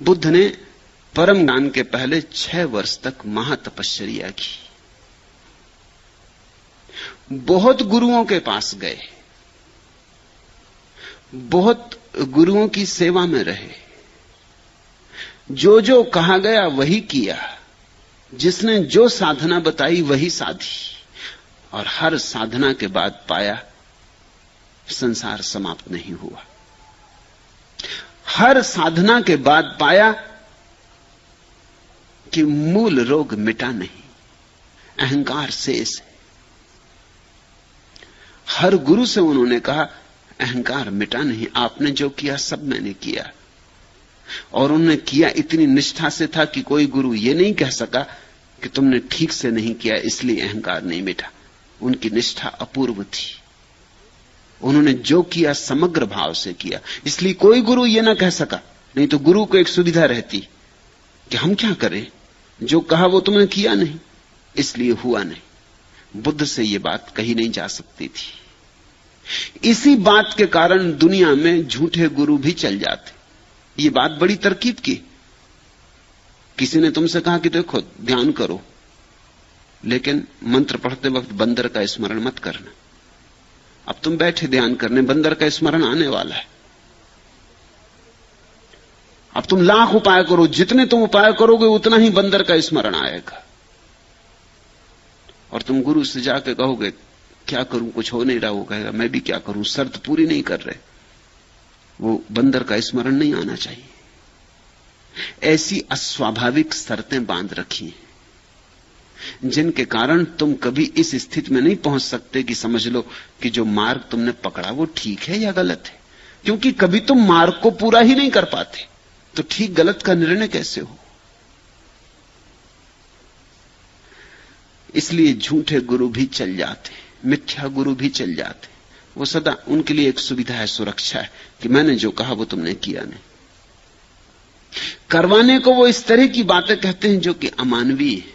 बुद्ध ने परम ज्ञान के पहले 6 वर्ष तक महातपश्चर्या की। बहुत गुरुओं के पास गए, बहुत गुरुओं की सेवा में रहे, जो जो कहा गया वही किया, जिसने जो साधना बताई वही साधी, और हर साधना के बाद पाया संसार समाप्त नहीं हुआ। हर साधना के बाद पाया कि मूल रोग मिटा नहीं, अहंकार शेष है। हर गुरु से उन्होंने कहा अहंकार मिटा नहीं, आपने जो किया सब मैंने किया। और उन्होंने किया इतनी निष्ठा से था कि कोई गुरु यह नहीं कह सका कि तुमने ठीक से नहीं किया इसलिए अहंकार नहीं मिटा। उनकी निष्ठा अपूर्व थी। उन्होंने जो किया समग्र भाव से किया, इसलिए कोई गुरु यह ना कह सका। नहीं तो गुरु को एक सुविधा रहती कि हम क्या करें, जो कहा वो तुमने किया नहीं इसलिए हुआ नहीं। बुद्ध से यह बात कही नहीं जा सकती थी। इसी बात के कारण दुनिया में झूठे गुरु भी चल जाते। ये बात बड़ी तरकीब की। किसी ने तुमसे कहा कि देखो ध्यान करो, लेकिन मंत्र पढ़ते वक्त बंदर का स्मरण मत करना। अब तुम बैठे ध्यान करने, बंदर का स्मरण आने वाला है। अब तुम लाख उपाय करो, जितने तुम उपाय करोगे उतना ही बंदर का स्मरण आएगा। और तुम गुरु से जाकर कहोगे क्या करूं, कुछ हो नहीं रहा। वो कहेगा मैं भी क्या करूं, शर्त पूरी नहीं कर रहे। वो बंदर का स्मरण नहीं आना चाहिए। ऐसी अस्वाभाविक शर्तें बांध रखी हैं जिनके कारण तुम कभी इस स्थिति में नहीं पहुंच सकते कि समझ लो कि जो मार्ग तुमने पकड़ा वो ठीक है या गलत है। क्योंकि कभी तुम मार्ग को पूरा ही नहीं कर पाते, तो ठीक गलत का निर्णय कैसे हो। इसलिए झूठे गुरु भी चल जाते, मिथ्या गुरु भी चल जाते। वो सदा उनके लिए एक सुविधा है, सुरक्षा है कि मैंने जो कहा वो तुमने किया नहीं। करवाने को वो इस तरह की बातें कहते हैं जो कि अमानवीय है,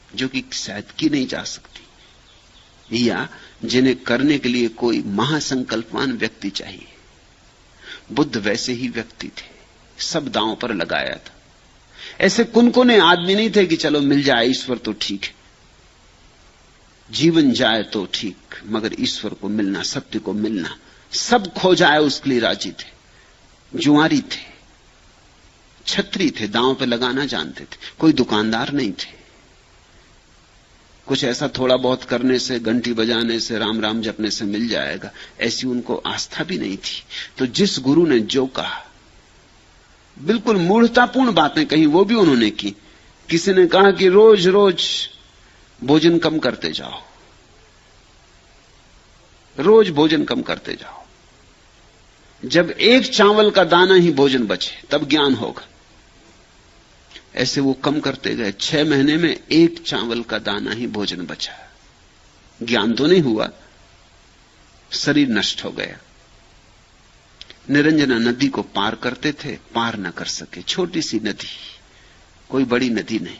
जो कि शायद की नहीं जा सकती, या जिन्हें करने के लिए कोई महासंकल्पवान व्यक्ति चाहिए। बुद्ध वैसे ही व्यक्ति थे, सब दांव पर लगाया था। ऐसे कुनकुने आदमी नहीं थे कि चलो मिल जाए ईश्वर तो ठीक है, जीवन जाए तो ठीक, मगर ईश्वर को मिलना, सत्य को मिलना, सब खो जाए उसके लिए राजी थे। जुआरी थे, छत्री थे, दांव पे लगाना जानते थे। कोई दुकानदार नहीं थे। कुछ ऐसा थोड़ा बहुत करने से, घंटी बजाने से, राम राम जपने से मिल जाएगा, ऐसी उनको आस्था भी नहीं थी। तो जिस गुरु ने जो कहा, बिल्कुल मूढ़तापूर्ण बातें कही, वो भी उन्होंने की। किसी ने कहा कि रोज रोज भोजन कम करते जाओ, रोज भोजन कम करते जाओ, जब एक चावल का दाना ही भोजन बचे तब ज्ञान होगा। ऐसे वो कम करते गए। 6 महीने में एक चावल का दाना ही भोजन बचा। ज्ञान तो नहीं हुआ, शरीर नष्ट हो गया। निरंजना नदी को पार करते थे, पार न कर सके। छोटी सी नदी, कोई बड़ी नदी नहीं।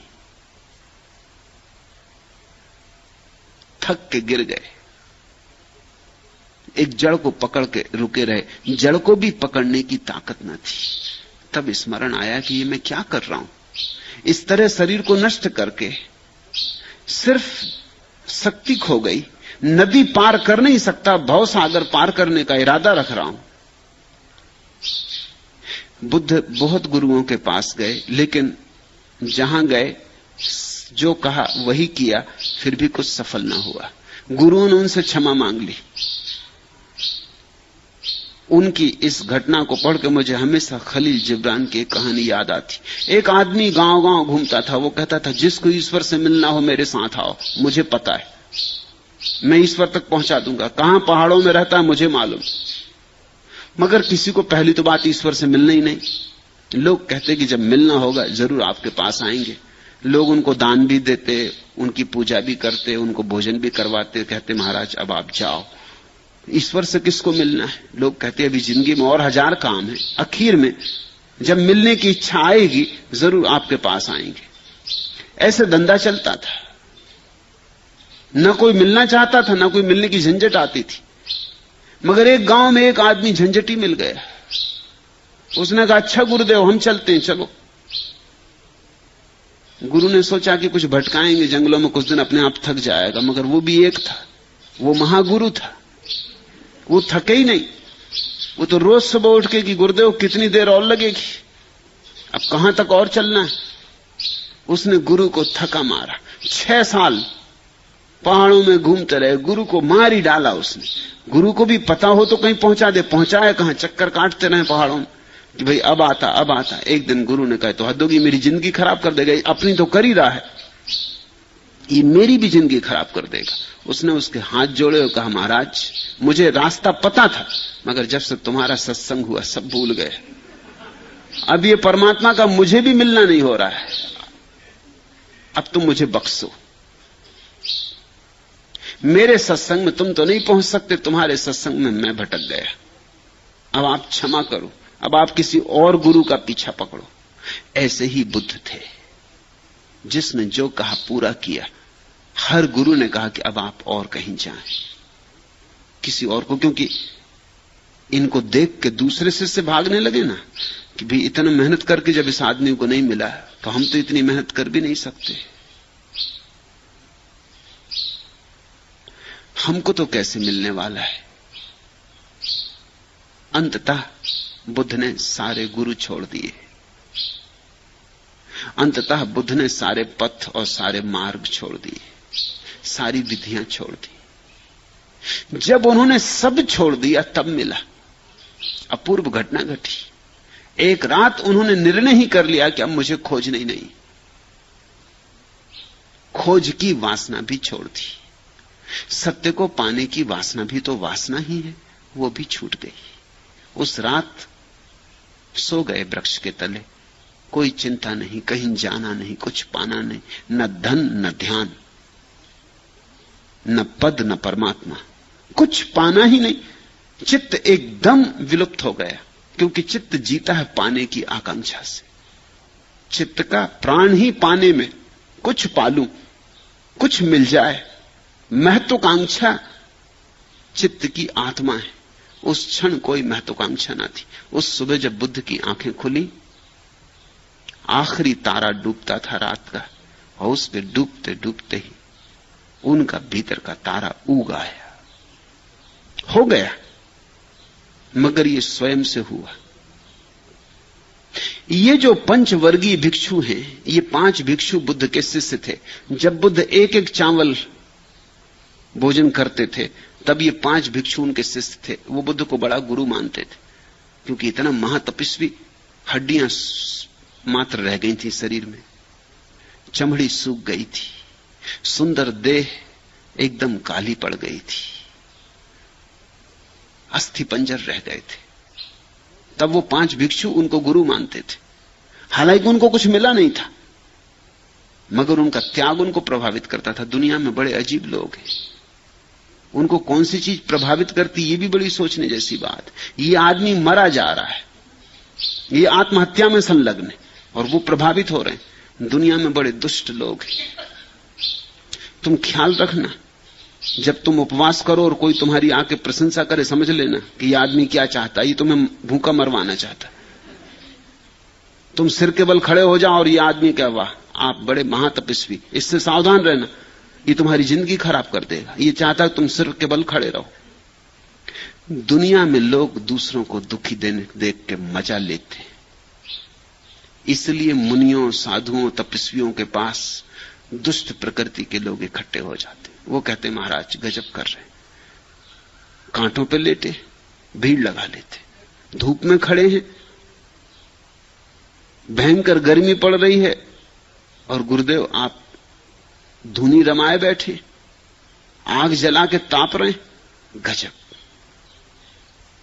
थक के गिर गए, एक जड़ को पकड़ के रुके रहे। जड़ को भी पकड़ने की ताकत न थी। तब स्मरण आया कि ये मैं क्या कर रहा हूं। इस तरह शरीर को नष्ट करके सिर्फ शक्ति खो गई। नदी पार कर नहीं सकता, भव सागर पार करने का इरादा रख रहा हूं। बुद्ध बहुत गुरुओं के पास गए, लेकिन जहां गए जो कहा वही किया, फिर भी कुछ सफल ना हुआ। गुरुओं ने उनसे क्षमा मांग ली। उनकी इस घटना को पढ़ के मुझे हमेशा खलील जिब्रान की कहानी याद आती। एक आदमी गांव गांव घूमता था, वो कहता था जिसको ईश्वर से मिलना हो मेरे साथ आओ, मुझे पता है, मैं ईश्वर तक पहुंचा दूंगा। कहां पहाड़ों में रहता है मुझे मालूम, मगर किसी को पहली तो बात ईश्वर से मिलना ही नहीं। लोग कहते कि जब मिलना होगा जरूर आपके पास आएंगे। लोग उनको दान भी देते, उनकी पूजा भी करते, उनको भोजन भी करवाते, कहते महाराज अब आप जाओ। ईश्वर से किसको मिलना है? लोग कहते अभी जिंदगी में और 1000 काम है, आखिर में जब मिलने की इच्छा आएगी जरूर आपके पास आएंगे। ऐसे धंधा चलता था। न कोई मिलना चाहता था, न कोई मिलने की झंझट आती थी। मगर एक गांव में एक आदमी झंझटी मिल गया। उसने कहा अच्छा गुरुदेव हम चलते हैं, चलो। गुरु ने सोचा कि कुछ भटकाएंगे जंगलों में, कुछ दिन अपने आप थक जाएगा, मगर वो भी एक था, वो महागुरु था, वो थके ही नहीं। वो तो रोज सुबह उठ के कि गुरुदेव कितनी देर और लगेगी, अब कहां तक और चलना है। उसने गुरु को थका मारा, 6 साल पहाड़ों में घूमते रहे, गुरु को मार ही डाला उसने। गुरु को भी पता हो तो कहीं पहुंचा दे, पहुंचाए कहां, चक्कर काटते रहे पहाड़ों में कि भाई अब आता अब आता। एक दिन गुरु ने कहा तो हद होगी, मेरी जिंदगी खराब कर देगा, अपनी तो कर ही रहा है, ये मेरी भी जिंदगी खराब कर देगा। उसने उसके हाथ जोड़े और कहा महाराज मुझे रास्ता पता था, मगर जब से तुम्हारा सत्संग हुआ सब भूल गए। अब ये परमात्मा का मुझे भी मिलना नहीं हो रहा है, अब तुम मुझे बख्शो। मेरे सत्संग में तुम तो नहीं पहुंच सकते, तुम्हारे सत्संग में मैं भटक गया, अब आप क्षमा करो, अब आप किसी और गुरु का पीछा पकड़ो। ऐसे ही बुद्ध थे, जिसने जो कहा पूरा किया। हर गुरु ने कहा कि अब आप और कहीं जाएं, किसी और को, क्योंकि इनको देख के दूसरे शिष्य भागने लगे ना कि भाई इतना मेहनत करके जब इस आदमी को नहीं मिला तो हम तो इतनी मेहनत कर भी नहीं सकते, हमको तो कैसे मिलने वाला है। अंततः बुद्ध ने सारे गुरु छोड़ दिए, अंततः बुद्ध ने सारे पथ और सारे मार्ग छोड़ दिए, सारी विधियां छोड़ दी। जब उन्होंने सब छोड़ दिया तब मिला। अपूर्व घटना घटी। एक रात उन्होंने निर्णय ही कर लिया कि अब मुझे खोजना ही नहीं। खोज की वासना भी छोड़ दी, सत्य को पाने की वासना भी तो वासना ही है, वो भी छूट गई। उस रात सो गए वृक्ष के तले, कोई चिंता नहीं, कहीं जाना नहीं, कुछ पाना नहीं, न धन न ध्यान, न पद न परमात्मा, कुछ पाना ही नहीं। चित्त एकदम विलुप्त हो गया, क्योंकि चित्त जीता है पाने की आकांक्षा से। चित्त का प्राण ही पाने में, कुछ पालूं, कुछ मिल जाए, महत्वाकांक्षा चित्त की आत्मा है। उस क्षण कोई महत्वाकांक्षा ना थी। उस सुबह जब बुद्ध की आंखें खुली, आखिरी तारा डूबता था रात का, और उस पे डूबते डूबते ही उनका भीतर का तारा उग आया। हो गया, मगर ये स्वयं से हुआ। ये जो पंचवर्गीय भिक्षु हैं, ये 5 भिक्षु बुद्ध के शिष्य थे। जब बुद्ध एक एक चावल भोजन करते थे, तब ये 5 भिक्षु उनके शिष्य थे। वो बुद्ध को बड़ा गुरु मानते थे, क्योंकि इतना महातपस्वी, हड्डियां मात्र रह गई थी शरीर में, चमड़ी सूख गई थी, सुंदर देह एकदम काली पड़ गई थी, अस्थि पंजर रह गए थे। तब वो 5 भिक्षु उनको गुरु मानते थे। हालांकि उनको कुछ मिला नहीं था, मगर उनका त्याग उनको प्रभावित करता था। दुनिया में बड़े अजीब लोग हैं, उनको कौन सी चीज प्रभावित करती, ये भी बड़ी सोचने जैसी बात। ये आदमी मरा जा रहा है, ये आत्महत्या में संलग्न है, और वो प्रभावित हो रहे हैं। दुनिया में बड़े दुष्ट लोग हैं। तुम ख्याल रखना, जब तुम उपवास करो और कोई तुम्हारी आके प्रशंसा करे, समझ लेना कि ये आदमी क्या चाहता है, ये तुम्हें भूखा मरवाना चाहता है। तुम सिर के बल खड़े हो जाओ और ये आदमी क्या, वाह आप बड़े महातपस्वी, इससे सावधान रहना, ये तुम्हारी जिंदगी खराब कर देगा। ये चाहता है तुम सिर के बल खड़े रहो। दुनिया में लोग दूसरों को दुखी देख के मजा लेते हैं, इसलिए मुनियों, साधुओं, तपस्वियों के पास दुष्ट प्रकृति के लोग इकट्ठे हो जाते। वो कहते महाराज गजब कर रहे, कांटों पे लेटे, भीड़ लगा लेते, धूप में खड़े हैं, भयंकर गर्मी पड़ रही है, और गुरुदेव आप धुनी रमाए बैठे, आग जला के ताप रहे, गजब।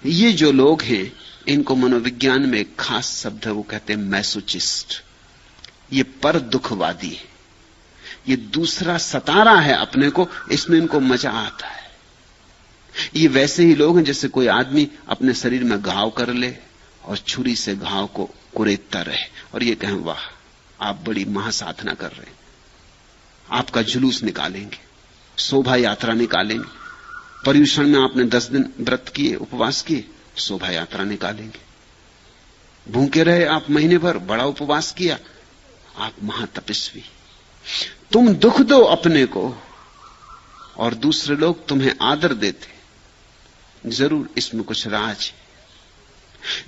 ये जो लोग हैं, इनको मनोविज्ञान में एक खास शब्द है, वो कहते हैं मैसोचिस्ट। ये पर दुखवादी है, ये दूसरा सता रहा है अपने को, इसमें इनको मजा आता है। ये वैसे ही लोग हैं जैसे कोई आदमी अपने शरीर में घाव कर ले और छुरी से घाव को कुरेदता रहे, और ये कहें वाह आप बड़ी महासाधना कर रहे हैं, आपका जुलूस निकालेंगे, शोभा यात्रा निकालेंगे। पर्युषण में आपने 10 दिन व्रत किए, उपवास किए, शोभा यात्रा निकालेंगे। भूखे रहे आप महीने भर, बड़ा उपवास किया, आप महातपस्वी। तुम दुख दो अपने को और दूसरे लोग तुम्हें आदर देते, जरूर इसमें कुछ राज है।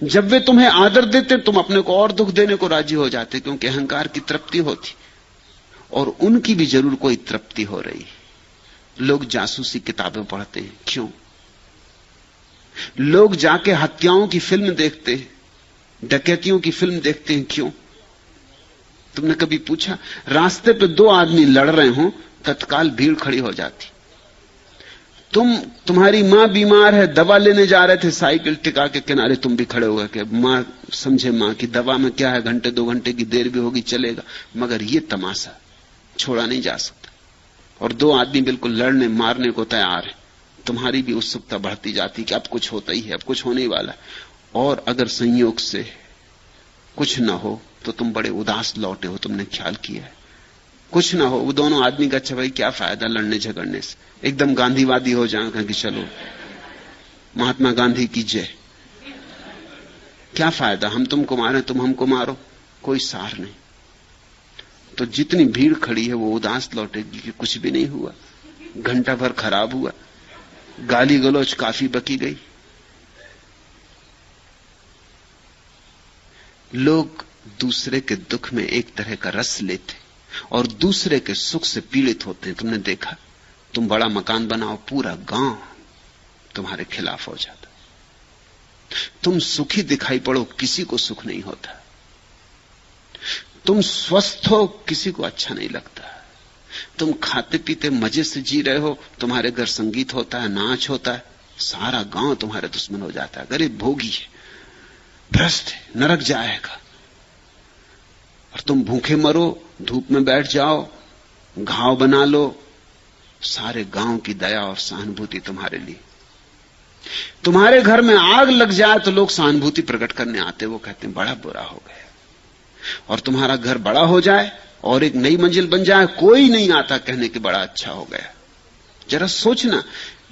जब वे तुम्हें आदर देते तुम अपने को और दुख देने को राजी हो जाते, क्योंकि अहंकार की तृप्ति होती और उनकी भी जरूर कोई तृप्ति हो रही। लोग जासूसी किताबें पढ़ते हैं, क्यों? लोग जाके हत्याओं की फिल्म देखते हैं, डकैतियों की फिल्म देखते हैं, क्यों? तुमने कभी पूछा? रास्ते पे दो आदमी लड़ रहे हो, तत्काल भीड़ खड़ी हो जाती। तुम्हारी मां बीमार है, दवा लेने जा रहे थे, साइकिल टिका के किनारे तुम भी खड़े हुए कि मां समझे, मां की दवा में क्या है, घंटे 2 घंटे की देर भी होगी चलेगा, मगर ये तमाशा छोड़ा नहीं जा सकता। और दो आदमी बिल्कुल लड़ने मारने को तैयार है, तुम्हारी भी उत्सुकता बढ़ती जाती कि अब कुछ होता ही है, अब कुछ होने वाला है। और अगर संयोग से कुछ ना हो तो तुम बड़े उदास लौटे हो, तुमने ख्याल किया है? कुछ ना हो, वो दोनों आदमी का अच्छा भाई क्या फायदा लड़ने झगड़ने से, एकदम गांधीवादी हो जाए कि चलो महात्मा गांधी की जय, क्या फायदा, हम तुमको मारे तुम हमको मारो, कोई सार नहीं। तो जितनी भीड़ खड़ी है वो उदास लौटेगी कि कुछ भी नहीं हुआ, घंटा भर खराब हुआ, गाली गलौज काफी बकी गई। लोग दूसरे के दुख में एक तरह का रस लेते और दूसरे के सुख से पीड़ित होते हैं। तुमने देखा, तुम बड़ा मकान बनाओ, पूरा गांव तुम्हारे खिलाफ हो जाता। तुम सुखी दिखाई पड़ो, किसी को सुख नहीं होता। तुम स्वस्थ हो, किसी को अच्छा नहीं लगता। तुम खाते पीते मजे से जी रहे हो, तुम्हारे घर संगीत होता है, नाच होता है, सारा गांव तुम्हारे दुश्मन हो जाता है। गरीब भोगी है, भ्रष्ट है, नरक जाएगा। और तुम भूखे मरो, धूप में बैठ जाओ, घाव बना लो, सारे गांव की दया और सहानुभूति तुम्हारे लिए। तुम्हारे घर में आग लग जाए तो लोग सहानुभूति प्रकट करने आते, वो कहते हैं बड़ा बुरा हो गया। और तुम्हारा घर बड़ा हो जाए और एक नई मंजिल बन जाए, कोई नहीं आता कहने कि बड़ा अच्छा हो गया। जरा सोचना,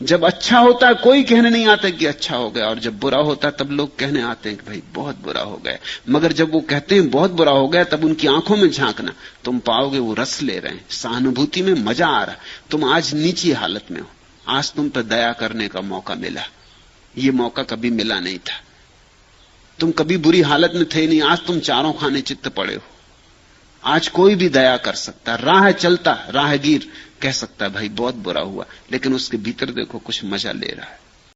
जब अच्छा होता है कोई कहने नहीं आता कि अच्छा हो गया, और जब बुरा होता है तब लोग कहने आते हैं कि भाई बहुत बुरा हो गया। मगर जब वो कहते हैं बहुत बुरा हो गया, तब उनकी आंखों में झांकना, तुम पाओगे वो रस ले रहे हैं, सहानुभूति में मजा आ रहा। तुम आज नीची हालत में हो, आज तुम पर दया करने का मौका मिला, ये मौका कभी मिला नहीं था। तुम कभी बुरी हालत में थे नहीं, आज तुम चारों खाने चित्त पड़े हो। आज कोई भी दया कर सकता, राह चलता राहगीर कह सकता है भाई बहुत बुरा हुआ, लेकिन उसके भीतर देखो कुछ मजा ले रहा है।